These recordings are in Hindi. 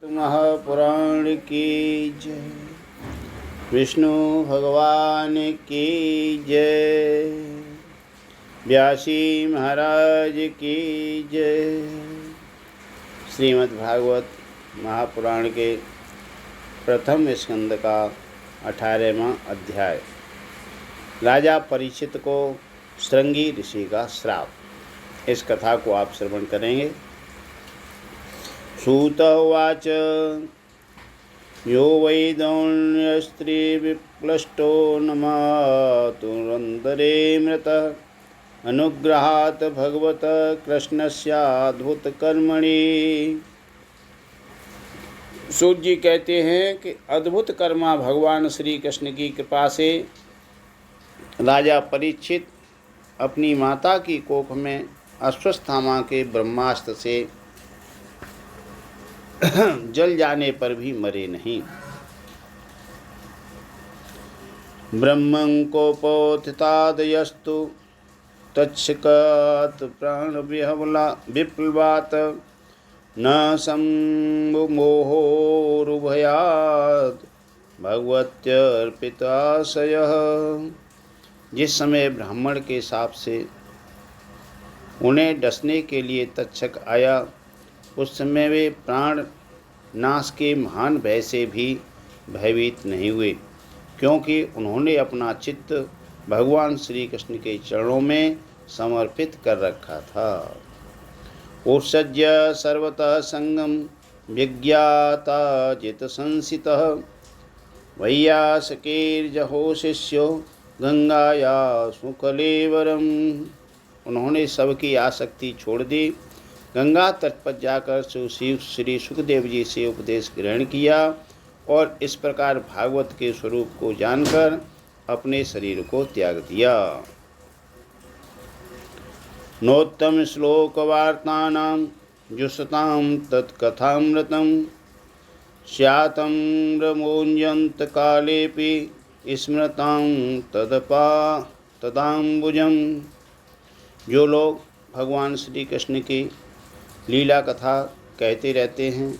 महापुराण की जय। विष्णु भगवान की जय। व्यासी महाराज की जय। श्रीमद् भागवत महापुराण के प्रथम स्कंद का 18वां अध्याय। राजा परीक्षित को श्रृंगी ऋषि का श्राप। इस कथा को आप श्रवण करेंगे। सूत उवाच यो वै दौण्यस्त्री विप्लष्टो न मातुरन्तरे मृतः अनुग्रहात् भगवत कृष्णस्याद्भुतकर्मणि। सूत जी कहते हैं कि अद्भुत कर्मा भगवान श्री कृष्ण की कृपा से राजा परीक्षित अपनी माता की कोख में अश्वत्थामा के ब्रह्मास्त्र से जल जाने पर भी मरे नहीं। ब्रह्मं कोपोत्थितादयस्तु तच्छकात् प्राण विप्लवात् न सम्मोहोरुभयात् भगवत्यर्पिताशयः। जिस समय ब्राह्मण के शाप से उन्हें डसने के लिए तक्षक आया, उस समय वे प्राण नाश के महान भय से भी भयभीत नहीं हुए, क्योंकि उन्होंने अपना चित्त भगवान श्री कृष्ण के चरणों में समर्पित कर रखा था। उत्सज्य सर्वतः संगम विज्ञाता जित संसितः वैयासकीर्जहो शिष्यो गंगाया सुकलेवरम। उन्होंने सबकी आसक्ति छोड़ दी, गंगा तट पर जाकर श्री सुखदेव जी से उपदेश ग्रहण किया और इस प्रकार भागवत के स्वरूप को जानकर अपने शरीर को त्याग दिया। नोत्तम श्लोक वार्तानां जुषतां तत्कथामृतं स्यातं रमोञ्जन्त कालेपि स्मृतां तदाम्बुजम्। जो लोग भगवान श्री कृष्ण की लीला कथा कहते रहते हैं,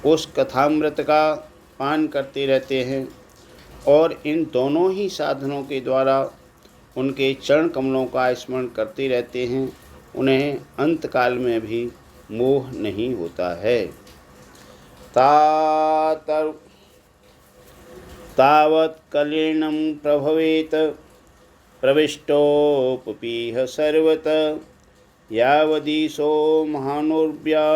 उस कथामृत का पान करते रहते हैं और इन दोनों ही साधनों के द्वारा उनके चरण कमलों का स्मरण करते रहते हैं, उन्हें अंतकाल में भी मोह नहीं होता है। तावत् कलेणं प्रभवेत प्रविष्टोपपीह सर्वतः यावदीशो महानुर्व्या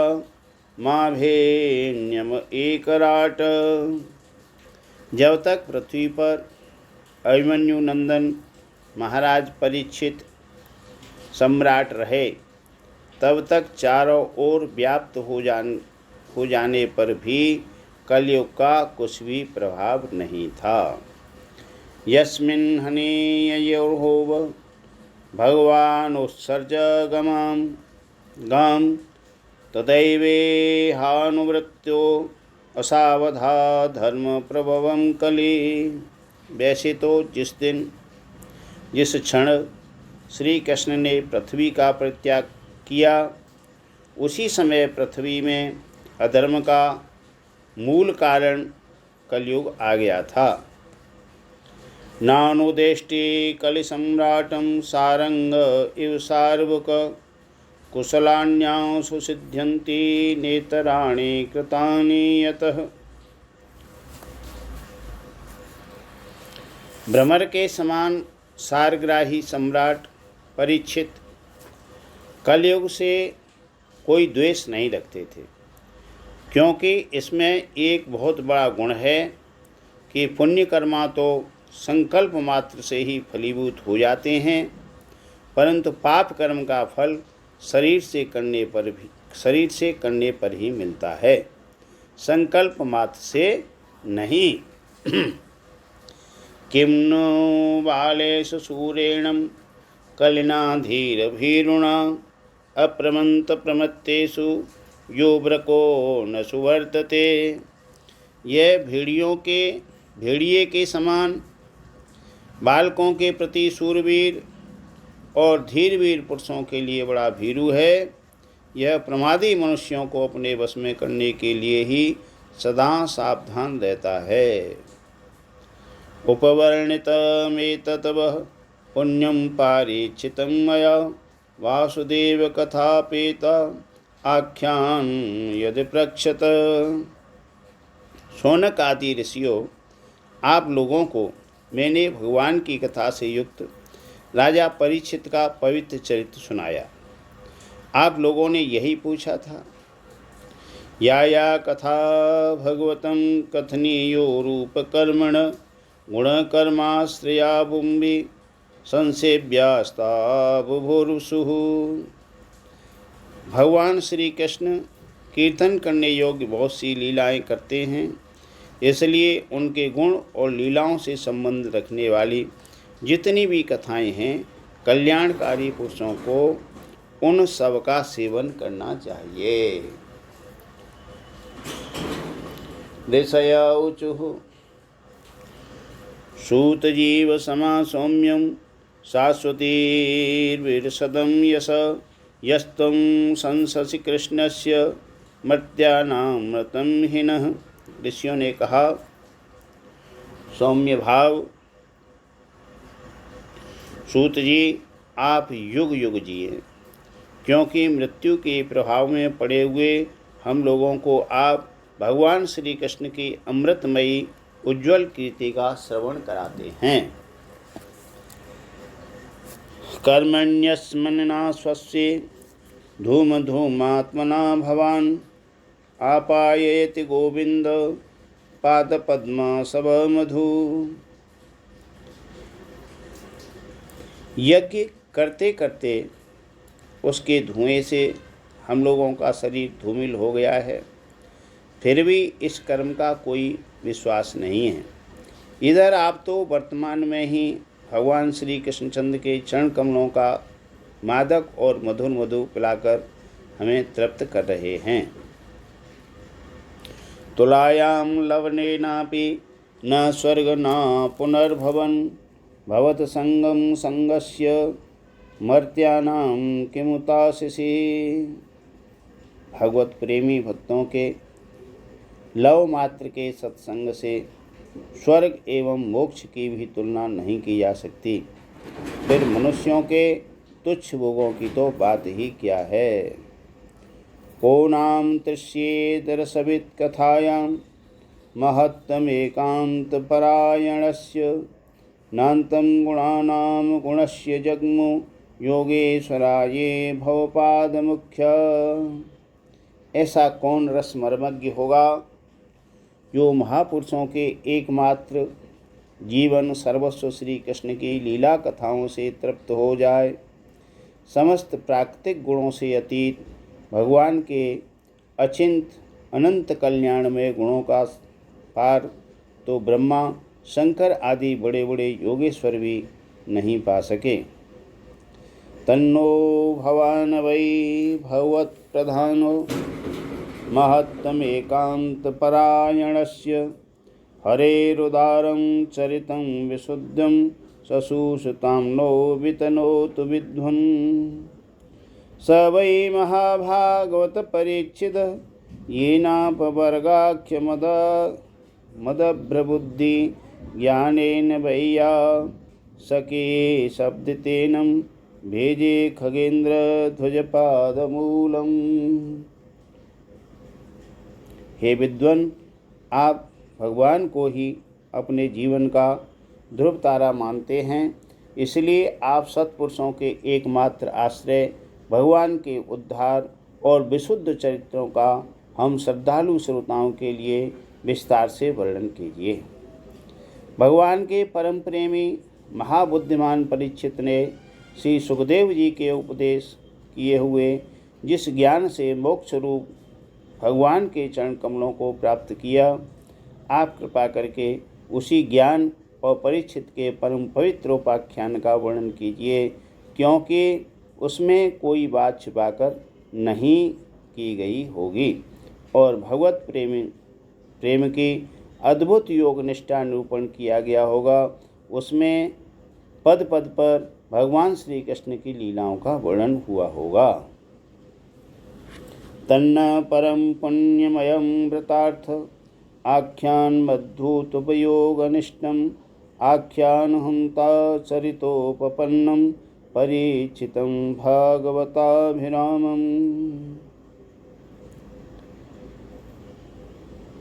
माभेन्यम एकराट। जब तक पृथ्वी पर अभिमन्यु नंदन महाराज परीक्षित सम्राट रहे, तब तक चारों ओर व्याप्त हो जाने पर भी कलयुग का कुछ भी प्रभाव नहीं था। यस्मिन् हनीयोर्होव भगवान उत्सर्ज गम तदैवेहानुवृत्तो असावधा धर्म प्रभवम कली। वैसे तो जिस दिन जिस क्षण श्री कृष्ण ने पृथ्वी का परित्याग किया, उसी समय पृथ्वी में अधर्म का मूल कारण कलयुग आ गया था। नानुदेष्टि कलिसम्राटं सारंग इव सार्वक कुशलान्यां सुसिद्ध्यन्ति नेतराणि कृतानि यतः। भ्रमर के समान सारग्राही सम्राट परीक्षित कलयुग से कोई द्वेष नहीं रखते थे, क्योंकि इसमें एक बहुत बड़ा गुण है कि पुण्यकर्मा तो संकल्प मात्र से ही फलीभूत हो जाते हैं, परंतु पाप कर्म का फल शरीर से करने पर ही मिलता है, संकल्प मात्र से नहीं। किं नो बालेषु सूरेणं कलिना धीरभीरुणा अप्रमत्त प्रमत्तेषु यो व्रको न सुवर्तते। यह भेड़िए के समान बालकों के प्रति सूरवीर और धीरवीर पुरुषों के लिए बड़ा भीरू है, यह प्रमादी मनुष्यों को अपने वश में करने के लिए ही सदा सावधान रहता है। उपवर्णितमेतत् वः पुण्यं पारीक्षितं मया वासुदेव कथापेत आख्यान यदि प्रक्षत। शौनक आदि ऋषियों, आप लोगों को मैंने भगवान की कथा से युक्त राजा परीक्षित का पवित्र चरित्र सुनाया। आप लोगों ने यही पूछा था, या कथा भगवतं कथनीयो रूपकर्मण गुणकर्माश्रया बुम्बि संसेव्यास्ता बुभुर्षुः। भगवान श्री कृष्ण कीर्तन करने योग्य बहुत सी लीलाएं करते हैं, इसलिए उनके गुण और लीलाओं से संबंध रखने वाली जितनी भी कथाएं हैं, कल्याणकारी पुरुषों को उन सब का सेवन करना चाहिए। ऋषय ऊचुः सूतजीव समा सौम्यं शाश्वतीर्विरसदं यश यस्त्वं संससि कृष्णस्य मर्त्यानामृतं हिनः। ऋषियों ने कहा, सौम्य भाव सूत जी, आप युग युग जिए, क्योंकि मृत्यु के प्रभाव में पड़े हुए हम लोगों को आप भगवान श्री कृष्ण की अमृतमयी उज्ज्वल कीर्ति का श्रवण कराते हैं। कर्मण्यस्मन्ना स्वस्य धूम धूमात्मना भवान आपायेति गोविंद पादपद्म सबमधु। यज्ञ करते करते उसके धुएं से हम लोगों का शरीर धूमिल हो गया है, फिर भी इस कर्म का कोई विश्वास नहीं है। इधर आप तो वर्तमान में ही भगवान श्री कृष्णचंद्र के चरण कमलों का मादक और मधुर मधु पिलाकर हमें तृप्त कर रहे हैं। तुलायां लवनेनापि न स्वर्ग न पुनर्भवन भवत संगम संगस्य मर्त्यानां किमुताशिषि। भगवत प्रेमी भक्तों के लव मात्र के सत्संग से स्वर्ग एवं मोक्ष की भी तुलना नहीं की जा सकती, फिर मनुष्यों के तुच्छ भोगों की तो बात ही क्या है। को नाम तृष्येत रसवित् कथायां महत्तमेकांत परायणस्य नान्तं गुणानां गुणस्य जग्मु योगेश्वराये भवपाद मुख्य। ऐसा कौन रसमर्मज्ञ होगा जो महापुरुषों के एकमात्र जीवन सर्वस्व श्री कृष्ण की लीला कथाओं से तृप्त हो जाए। समस्त प्राकृतिक गुणों से अतीत भगवान के अचिंत अनंत कल्याणमय गुणों का पार तो ब्रह्मा शंकर आदि बड़े बड़े योगेश्वर भी नहीं पा सके। तन्नो भवान वै भगवत प्रधानो महत्तमेकांत परायणस्य हरेरुदारं चरितं विशुद्धं सशुषतां नो वितनोतु विद्वन्। स वै महाभागवत परीक्षित येनापवर्गाख्य मदभ्रबुद्धि ज्ञानेन वैया सके शब्दितेनं भेजे खगेन्द्र ध्वजपादमूलम्। हे विद्वन, आप भगवान को ही अपने जीवन का ध्रुव तारा मानते हैं, इसलिए आप सत्पुरुषों के एकमात्र आश्रय भगवान के उद्धार और विशुद्ध चरित्रों का हम श्रद्धालु श्रोताओं के लिए विस्तार से वर्णन कीजिए। भगवान के परम प्रेमी महाबुद्धिमान परीक्षित ने श्री सुखदेव जी के उपदेश किए हुए जिस ज्ञान से मोक्ष रूप भगवान के चरण कमलों को प्राप्त किया, आप कृपा करके उसी ज्ञान और परीक्षित के परम पवित्र उपाख्यान का वर्णन कीजिए, क्योंकि उसमें कोई बात छिपाकर नहीं की गई होगी और भगवत प्रेम की अद्भुत योग निष्ठा निरूपण किया गया होगा। उसमें पद पद पर भगवान श्री कृष्ण की लीलाओं का वर्णन हुआ होगा। तन्न परम पुण्यमयं व्रतार्थ आख्यान मद्धूतोपयोगनिष्ठम् आख्यान हंता चरितोपपन्नम परीक्षितं भागवताभिरामम्।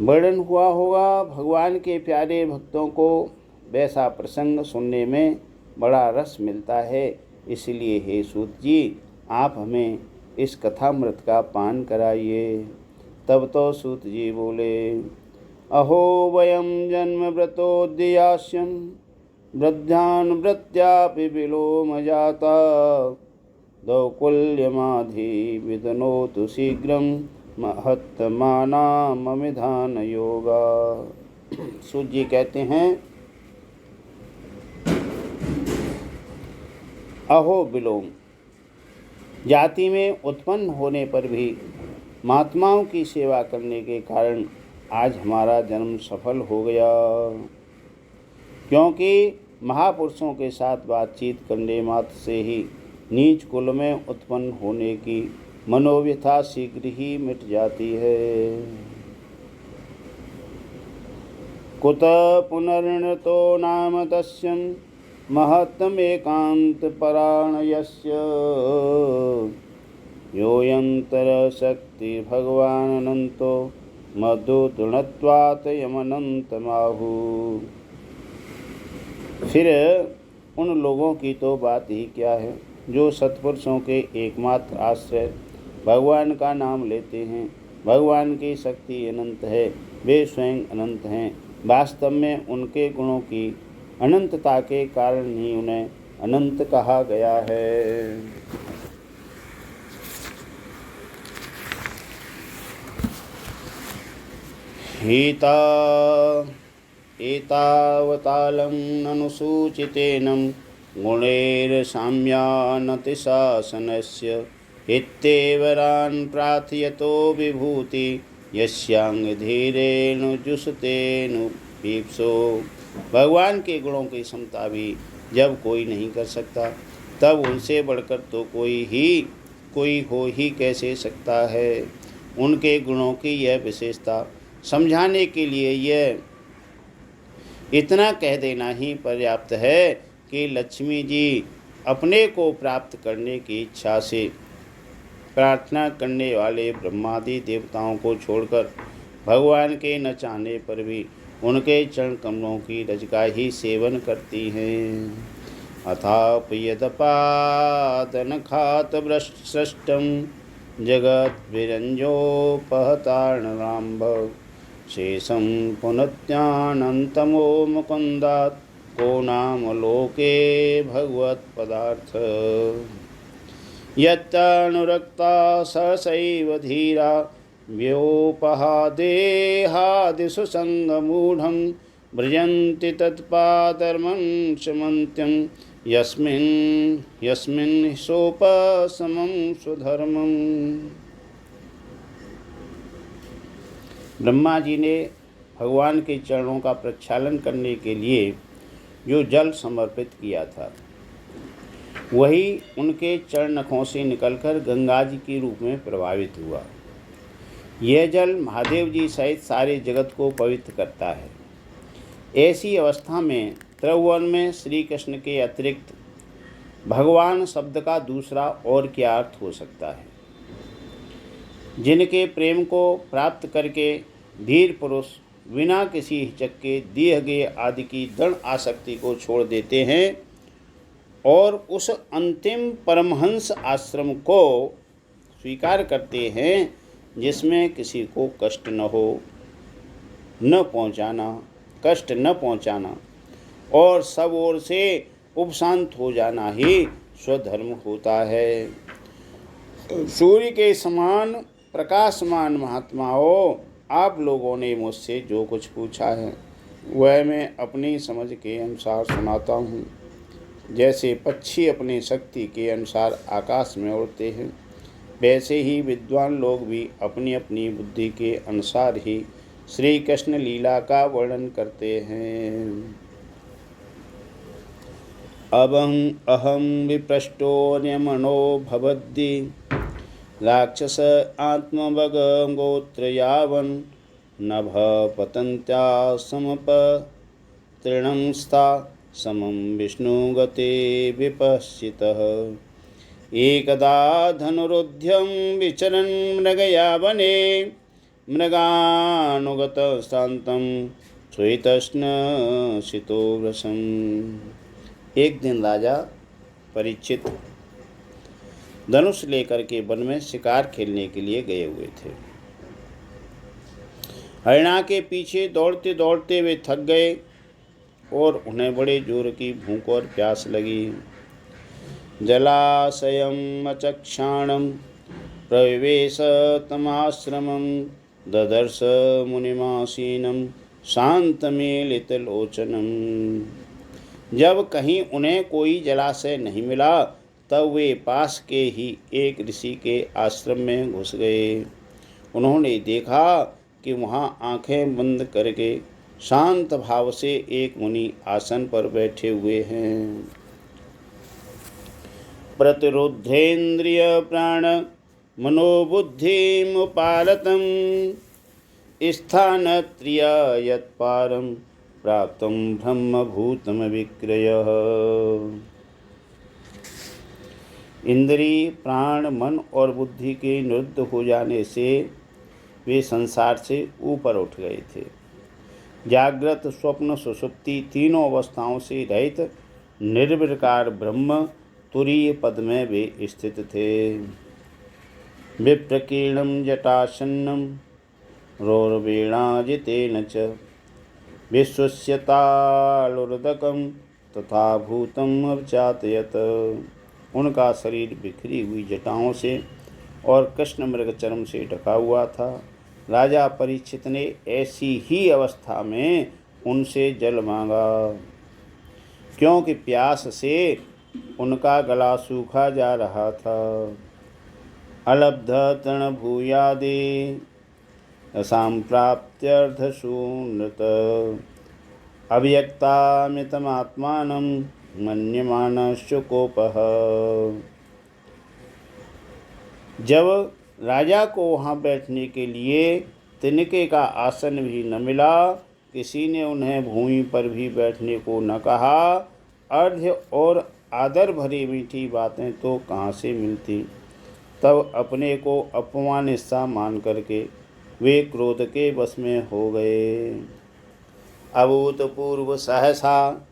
वर्णन हुआ होगा भगवान के प्यारे भक्तों को वैसा प्रसंग सुनने में बड़ा रस मिलता है। इसलिए हे सूत जी, आप हमें इस कथामृत का पान कराइए। तब तो सूत जी बोले, अहो वयं जन्मव्रतोद्यास्यं वृद्धानुवृत्त्यापि विलोम जाता दौकुल्यमाधि विदनोतु शीघ्रं महत्तमानाममिधान योगा। सूत जी कहते हैं, अहो विलोम, जाति में उत्पन्न होने पर भी महात्माओं की सेवा करने के कारण आज हमारा जन्म सफल हो गया, क्योंकि महापुरुषों के साथ बातचीत करने मात्र से ही नीच कुल में उत्पन्न होने की मनोव्यथा शीघ्र ही मिट जाती है। कुत पुनर्नतो नाम तस्यं महत्तमेकान्तपरायणस्य योऽयन्तरशक्ति भगवानन्तो मधुतृणत्वात् यमनन्तमाहु। फिर उन लोगों की तो बात ही क्या है जो सत्पुरुषों के एकमात्र आश्रय भगवान का नाम लेते हैं। भगवान की शक्ति अनंत है, वे स्वयं अनंत हैं। वास्तव में उनके गुणों की अनंतता के कारण ही उन्हें अनंत कहा गया है। हिता एतावतालं ननुसूचितेनं गुणैर्साम्यानतिशासनस्य इत्येवरान् प्रार्थयतो विभूति यस्यांगधीरेणुजुषतेनुपीप्सो। भगवान के गुणों की समता भी जब कोई नहीं कर सकता, तब उनसे बढ़कर तो कोई हो ही कैसे सकता है। उनके गुणों की यह विशेषता समझाने के लिए यह इतना कह देना ही पर्याप्त है कि लक्ष्मी जी अपने को प्राप्त करने की इच्छा से प्रार्थना करने वाले ब्रह्मादि देवताओं को छोड़कर भगवान के न चाहने पर भी उनके चरण कमलों की रज का ही सेवन करती हैं। अथापयदपादनखात सृष्टं जगत विरंजोपहतार्णराम्भ शेषं पुनत्यानन्तमो मुकुन्दात् को नाम लोके भगवत्पदार्थ। यत्तनुरक्ता सहसैव धीरा व्योपहादेहादिषु सङ्गमूढं भ्रजन्ति तत्पादर्मं समन्त्यं यस्मिन् सोपशमं स्वधर्मम्। ब्रह्मा जी ने भगवान के चरणों का प्रक्षालन करने के लिए जो जल समर्पित किया था, वही उनके चरण नखों से निकलकर गंगा जी के रूप में प्रभावित हुआ। यह जल महादेव जी सहित सारे जगत को पवित्र करता है। ऐसी अवस्था में त्रिभुवन में श्री कृष्ण के अतिरिक्त भगवान शब्द का दूसरा और क्या अर्थ हो सकता है। जिनके प्रेम को प्राप्त करके धीर पुरुष बिना किसी हिचक के देहगे आदि की दृढ़ आसक्ति को छोड़ देते हैं और उस अंतिम परमहंस आश्रम को स्वीकार करते हैं जिसमें किसी को कष्ट न पहुंचाना और सब ओर से उपशांत हो जाना ही स्वधर्म होता है। सूर्य के समान प्रकाशमान महात्माओं, आप लोगों ने मुझसे जो कुछ पूछा है वह मैं अपनी समझ के अनुसार सुनाता हूँ। जैसे पक्षी अपनी शक्ति के अनुसार आकाश में उड़ते हैं, वैसे ही विद्वान लोग भी अपनी अपनी बुद्धि के अनुसार ही श्री कृष्ण लीला का वर्णन करते हैं। अहं विपृष्टो न्यमनो भवद्दि राक्षस आत्मवग गोत्र यावन नभ पतन्त्या समप तृणं स्था समं विष्णुगते विपश्चितः एकदा धनुरुध्यं विचरन् मृगया वने मृगानुगतश्रान्तं श्वेतश्नसितो वृषम्। एक दिन राजा परीक्षित धनुष लेकर के वन में शिकार खेलने के लिए गए हुए थे। हरिणा के पीछे दौड़ते दौड़ते वे थक गए और उन्हें बड़े जोर की भूख और प्यास लगी। जलाशयम् अचक्षाणं प्रविवेश तमाश्रमं ददर्श मुनिमासीनं शान्तमीलितलोचनं। जब कहीं उन्हें कोई जलाशय नहीं मिला तब वे पास के ही एक ऋषि के आश्रम में घुस गए। उन्होंने देखा कि वहाँ आंखें बंद करके शांत भाव से एक मुनि आसन पर बैठे हुए हैं। प्रतिरुद्धेन्द्रिय प्राण मनोबुद्धिमुपारतं स्थानत्रिय यत्पारं प्राप्तं ब्रह्मभूतमविक्रयः। इंद्रिय प्राण मन और बुद्धि के निरुद्ध हो जाने से वे संसार से ऊपर उठ गए थे। जागृत स्वप्न सुषुप्ति तीनों अवस्थाओं से रहित निर्विकार ब्रह्म तुरीय पद में वे स्थित थे। विप्रकीर्णं जटासन्नं रोरवेणाजितेन च विश्वस्य तालुर्दकं तथा भूतम् अवचातयत्। उनका शरीर बिखरी हुई जटाओं से और कृष्ण मृग चर्म से ढका हुआ था। राजा परीक्षित ने ऐसी ही अवस्था में उनसे जल मांगा, क्योंकि प्यास से उनका गला सूखा जा रहा था। अलब्ध तृणभूयादि रसां प्राप्त्यर्धशूनृत अव्यक्तामितमात्मानं मन्यमानश्चुकोपः। जब राजा को वहाँ बैठने के लिए तिनके का आसन भी न मिला, किसी ने उन्हें भूमि पर भी बैठने को न कहा, अर्घ्य और आदर भरी मीठी बातें तो कहाँ से मिलती। तब अपने को अपमानित सा मान करके वे क्रोध के वश में हो गए। अभूतपूर्व सहसा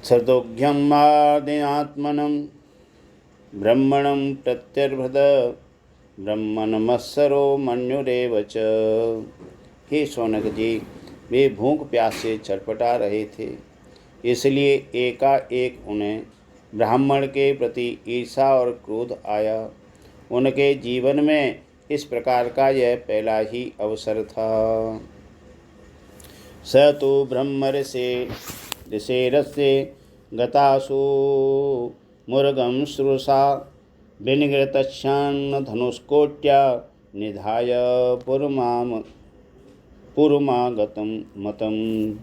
सदोघ्यम आदिनात्मनं ब्रह्मणं प्रत्यर्भद ब्रह्मणमत्सरो मन्युरेव च। हे शौनक जी, वे भूख प्यास से छटपटा रहे थे, इसलिए एकाएक उन्हें ब्राह्मण के प्रति ईर्षा और क्रोध आया। उनके जीवन में इस प्रकार का यह पहला ही अवसर था। स तो ऋषेरस्य गतासु मुर्गं श्रुषा विनिगृतश्यान्न धनुष्कोट्या निधाय पुरमागतं मतम्।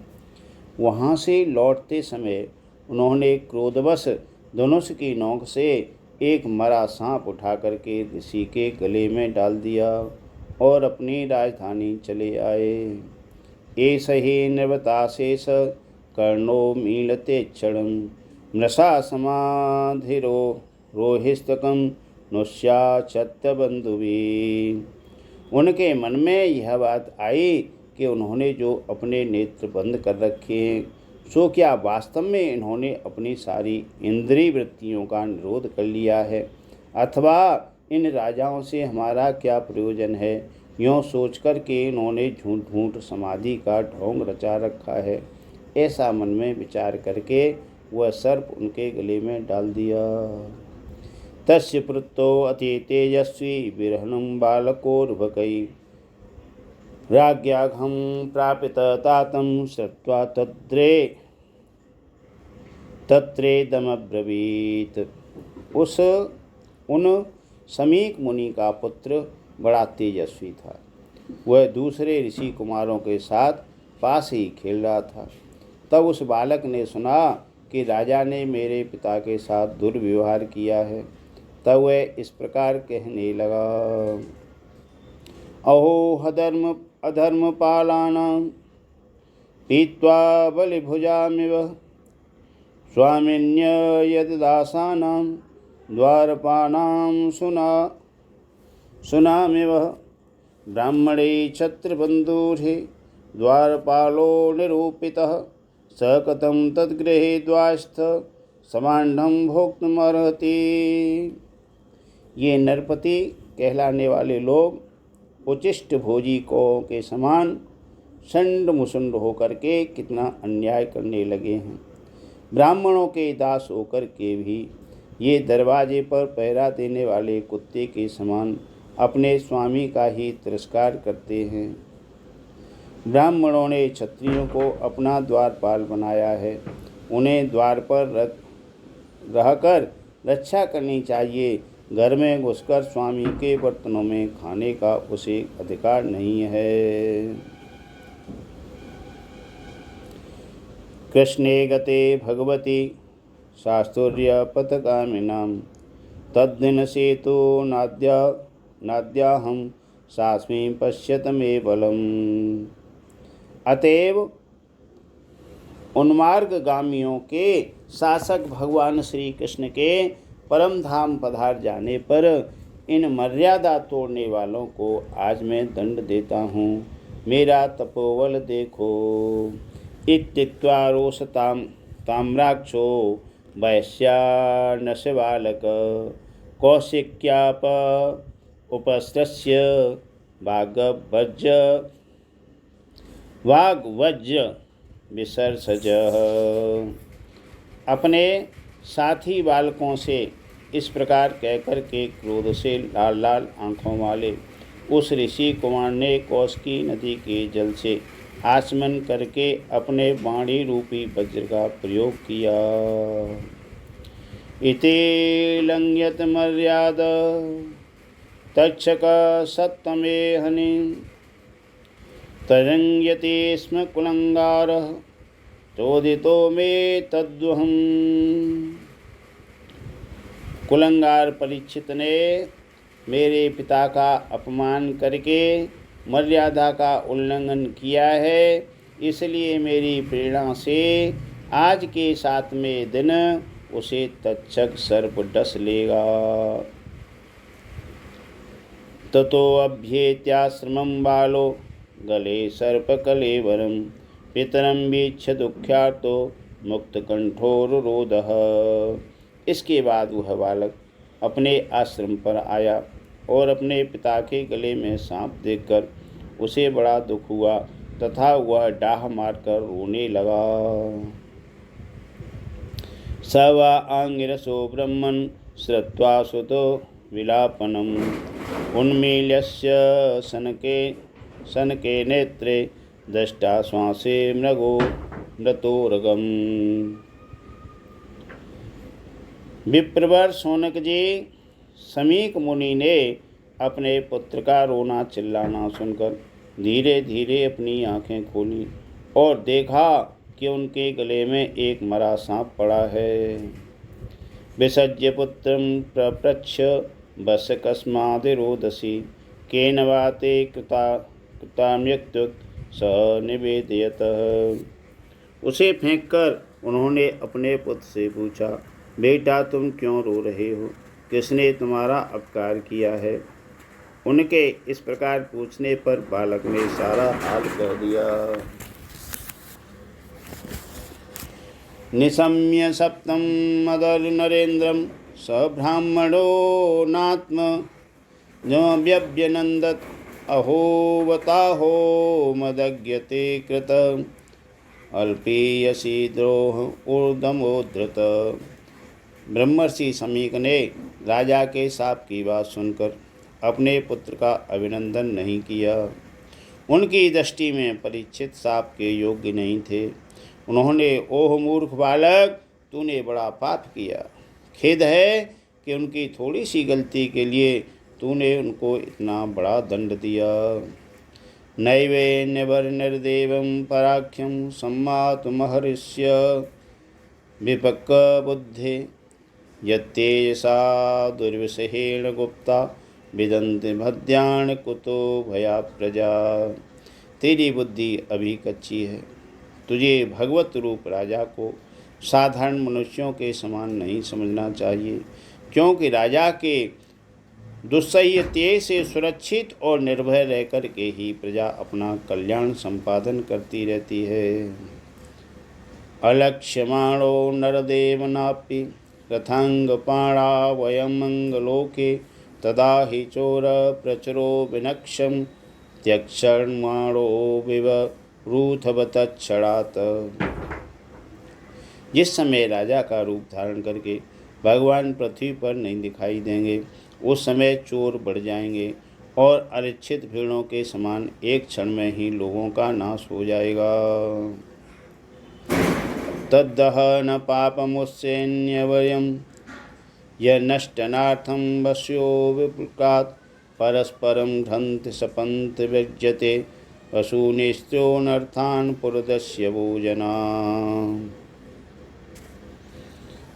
वहाँ से लौटते समय उन्होंने क्रोधवश धनुष की नोक से एक मरा सांप उठा करके ऋषि के गले में डाल दिया और अपनी राजधानी चले आए। एष हि निर्वताशेष कर्णो मीलते क्षणं मृषा समाधिरो रोहिस्तकं नुष्याचत्यबंधुभिः। उनके मन में यह बात आई कि उन्होंने जो अपने नेत्र बंद कर रखे हैं, सो क्या वास्तव में इन्होंने अपनी सारी इंद्रिय वृत्तियों का निरोध कर लिया है, अथवा इन राजाओं से हमारा क्या प्रयोजन है। यूँ सोच कर के इन्होंने झूठ झूठ समाधि का ढोंग रचा रखा है। ऐसा मन में विचार करके वह सर्प उनके गले में डाल दिया। तस्य पुत्रो अति तेजस्वी विरहणं बालकोर्भकै राज्ञाघं प्रापित तातं श्रुत्वा तत्रेदमब्रवीत्। उन समीक मुनि का पुत्र बड़ा तेजस्वी था। वह दूसरे ऋषि कुमारों के साथ पास ही खेल रहा था। तब उस बालक ने सुना कि राजा ने मेरे पिता के साथ दुर्व्यवहार किया है, तब वह इस प्रकार कहने लगा, अहो अधर्म पालानां पीत्वा बलिभुजामिव स्वामिन्य यददासानां द्वारपाणां सुनामिव ब्राह्मणे छत्रबन्धुरे द्वारपालो निरूपितः स कथं तद्गृहे द्वास्थ समान्नं भोक्तुमर्हति। ये नरपति कहलाने वाले लोग उचिष्ट भोजी कौओं के समान षंड मुसुंड होकर के कितना अन्याय करने लगे हैं। ब्राह्मणों के दास होकर के भी ये दरवाजे पर पहरा देने वाले कुत्ते के समान अपने स्वामी का ही तिरस्कार करते हैं। ब्राह्मणों ने क्षत्रियों को अपना द्वारपाल बनाया है, उन्हें द्वार पर रहकर रक्षा करनी चाहिए। घर में घुसकर स्वामी के बर्तनों में खाने का उसे अधिकार नहीं है। कृष्णे गते भगवती शास्तुर्य पथगामिनां तद्दिन सेतु नाद्याहं सास्मि पश्यत मे बलम्। अतएव उन्मार्गगामियों के शासक भगवान श्री कृष्ण के परम धाम पधार जाने पर इन मर्यादा तोड़ने वालों को आज मैं दंड देता हूँ। मेरा तपोबल देखो। इत्युक्त्वा रोषतां ताम्राक्षो वैश्यानश बालक कौशिक्याप उपस्त्रस्य वाग्वज्य विसर्जः। अपने साथी बालकों से इस प्रकार कहकर के क्रोध से लाल लाल आँखों वाले उस ऋषि कुमार ने कौशिकी नदी के जल से आचमन करके अपने वाणी रूपी वज्र का प्रयोग किया। इति लंघ्यत मर्यादा तक्षक सत्तमे हनि तरंग्यते स्म कुलंगारः चोदितो मे तद्वहम्। कुलंगार परीक्षित ने मेरे पिता का अपमान करके मर्यादा का उल्लंघन किया है, इसलिए मेरी प्रेरणा से आज के 7वें दिन उसे तक्षक सर्प डस लेगा। ततो अभ्येत्याश्रमं बालो गले सर्पकलेवरं पितरं वीक्ष्य दुःख्यार्तो मुक्तकंठोरुरोधः। इसके बाद वह बालक अपने आश्रम पर आया और अपने पिता के गले में सांप देखकर उसे बड़ा दुख हुआ तथा वह डाह मारकर रोने लगा। स वा आंगिरसो ब्रह्मन् श्रुत्वा सुतो विलापनम् उन्मील्यस्य सनके नेत्रे दृष्टा श्वासे मृगो मृतोरगम। विप्रवर शौनक जी समीक मुनि ने अपने पुत्र का रोना चिल्लाना सुनकर धीरे धीरे अपनी आंखें खोली और देखा कि उनके गले में एक मरा सांप पड़ा है। विसज्य पुत्रं प्रपृच्छ बस कस्मादिरोदसी केन वा ते कृताम्यक्तुक् स निवेदयत। उसे फेंककर उन्होंने अपने पुत्र से पूछा, बेटा तुम क्यों रो रहे हो, किसने तुम्हारा अपकार किया है। उनके इस प्रकार पूछने पर बालक ने सारा हाल कह दिया। निशम्य सप्तम मदर नरेन्द्रम स ब्राह्मणो नात्म व्यव्यनंदत अहोवताहो मदज्ञते कृत अल्पीयसी द्रोह ऊर्धमोद्धृत। ब्रह्मर्षि समीक ने राजा के शाप की बात सुनकर अपने पुत्र का अभिनंदन नहीं किया। उनकी दृष्टि में परीक्षित शाप के योग्य नहीं थे। उन्होंने, ओह मूर्ख बालक, तूने बड़ा पाप किया। खेद है कि उनकी थोड़ी सी गलती के लिए तूने उनको इतना बड़ा दंड दिया। नैवे निर्देवं पराख्यं सम्मातुमहर्ष्य विपक्क बुद्धे यत्तेजसा दुर्विषहेण गुप्ता विदन्ति भद्यान कुतो भया प्रजा। तेरी बुद्धि अभी कच्ची है। तुझे भगवत रूप राजा को साधारण मनुष्यों के समान नहीं समझना चाहिए, क्योंकि राजा के दुस्सह्य तेज से सुरक्षित और निर्भय रहकर के ही प्रजा अपना कल्याण संपादन करती रहती है। अलक्ष्यमाणो नरदेवनापि रथांगपाणा वयं मंगलोके तदा हि चोर प्रचुरो विनक्षम त्यक्षमाणो विवरूथवतक्षणात्। जिस समय राजा का रूप धारण करके भगवान पृथ्वी पर नहीं दिखाई देंगे, उस समय चोर बढ़ जाएंगे और अनिच्छित भीड़ों के समान एक क्षण में ही लोगों का नाश हो जाएगा। तद्दहन पापमुस्सैन्यवयं यन्नष्टनार्थं वश्यो विपुकात् परस्परं घ्रन्ति सपन्ति व्यज्यते वसूनिस्त्योनर्थान् पुरदस्य भोजना।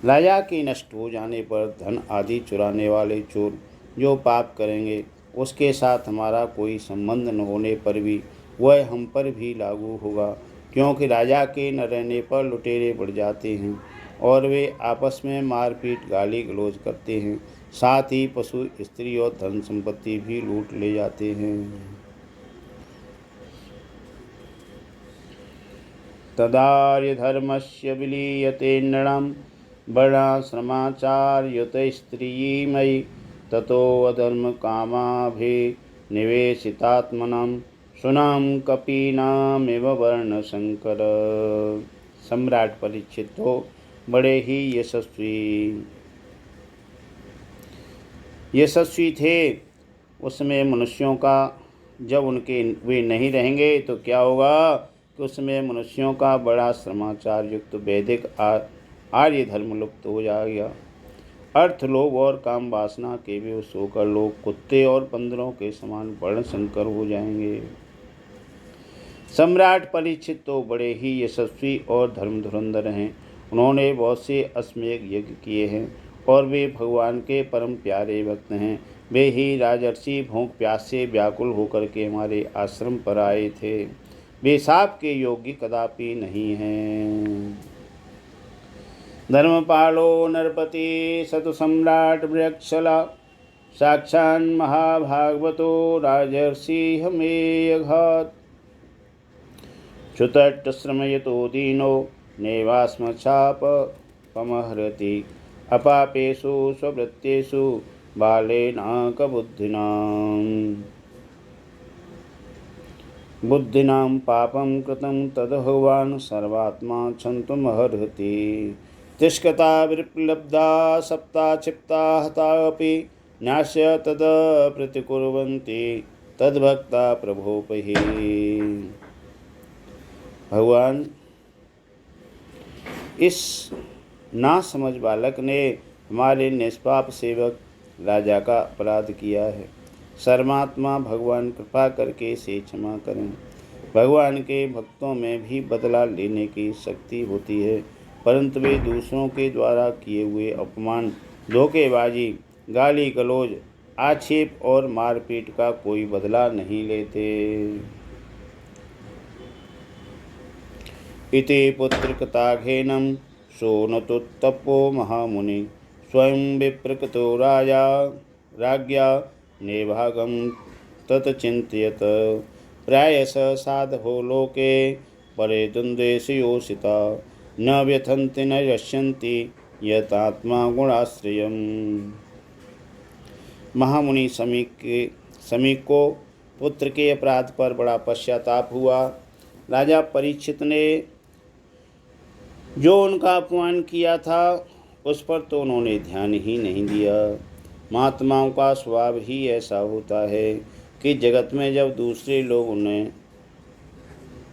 राजा के नष्ट हो जाने पर धन आदि चुराने वाले चोर जो पाप करेंगे, उसके साथ हमारा कोई संबंध न होने पर भी वह हम पर भी लागू होगा, क्योंकि राजा के न रहने पर लुटेरे बढ़ जाते हैं और वे आपस में मारपीट गाली गलौज करते हैं, साथ ही पशु स्त्री और धन संपत्ति भी लूट ले जाते हैं। तदार्य धर्मस्य विलीयते नृणां वर्णाश्रमाचार्युतस्त्रियीमयि ततो अधर्म कामाभिनिवेशितात्मनां सुनाम कपीनामिव वर्णशंकर। सम्राट परीक्षित तो बड़े ही यशस्वी थे। उसमें मनुष्यों का जब उनके वे नहीं रहेंगे तो क्या होगा कि उसमें मनुष्यों का बड़ा श्रमाचार युक्त वैदिक आर्य धर्म लुप्त हो जाएगा। अर्थ लोभ और काम वासना के विवश होकर लोग कुत्ते और बंदरों के समान वर्णशंकर हो जाएंगे। सम्राट परीक्षित तो बड़े ही यशस्वी और धर्म धुरंधर हैं। उन्होंने बहुत से अश्वमेध यज्ञ किए हैं और वे भगवान के परम प्यारे भक्त हैं। वे ही राजर्षि भूख प्यास से व्याकुल होकर के हमारे आश्रम पर आए थे। वे साप के योग्य कदापि नहीं हैं। धर्मपालो नरपति सतु सम्राट वृक्षला साक्षान् महाभागवतो राजर्षि हमेयघात चुतट्ट श्रमयतो दीनो नैवास्म चाप पमहरति अपापेषु स्ववृत्तेषु बुद्धिनां पापं कृतं तद भगवान् सर्वात्मा क्षन्तुमर्हति। तिष्ठता विप्लब्धा सप्ता क्षिप्ता हतापि न्यास्य तद प्रतिकुर्वन्ति तद्भक्ता प्रभोपहि। भगवान, इस नासमझ बालक ने हमारे निष्पाप सेवक राजा का अपराध किया है। सर्वात्मा भगवान कृपा करके इसे क्षमा करें। भगवान के भक्तों में भी बदला लेने की शक्ति होती है, परंतु वे दूसरों के द्वारा किए हुए अपमान, धोखेबाजी, गाली गलौज, आक्षेप और मारपीट का कोई बदला नहीं लेते। इति पुत्रकृताघेनं सोनतुत्तपो महामुनि स्वयं विप्रकृतो राजा राज्ञा नेभागं तत्चिन्तयत प्रायश साधवो लोके परे द्वन्द्वेषयोषिता न व्यथन्ति न यस्यन्ति यतात्मा गुणाश्रयम्। महामुनि समीक को पुत्र के अपराध पर बड़ा पश्चाताप हुआ। राजा परीक्षित ने जो उनका अपमान किया था उस पर तो उन्होंने ध्यान ही नहीं दिया। महात्माओं का स्वभाव ही ऐसा होता है कि जगत में जब दूसरे लोग उन्हें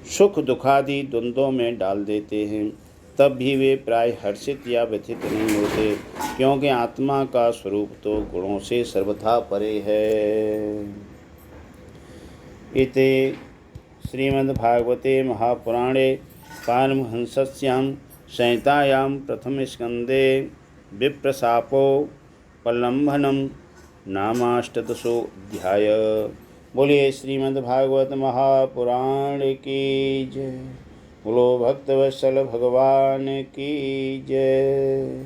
सुख दुखादि द्वंद्वों में डाल देते हैं, तब भी वे प्राय हर्षित या व्यथित नहीं होते, क्योंकि आत्मा का स्वरूप तो गुणों से सर्वथा परे है। इति श्रीमद्भागवते महापुराणे पारमहंस्यां संहितायां प्रथम स्कंदे विप्रशापोपलम्भनं नामाष्टदशोऽध्याय। बोलिए श्रीमद्भागवत महापुराण की जय। बोलो भक्तवत्सल भगवान की जय।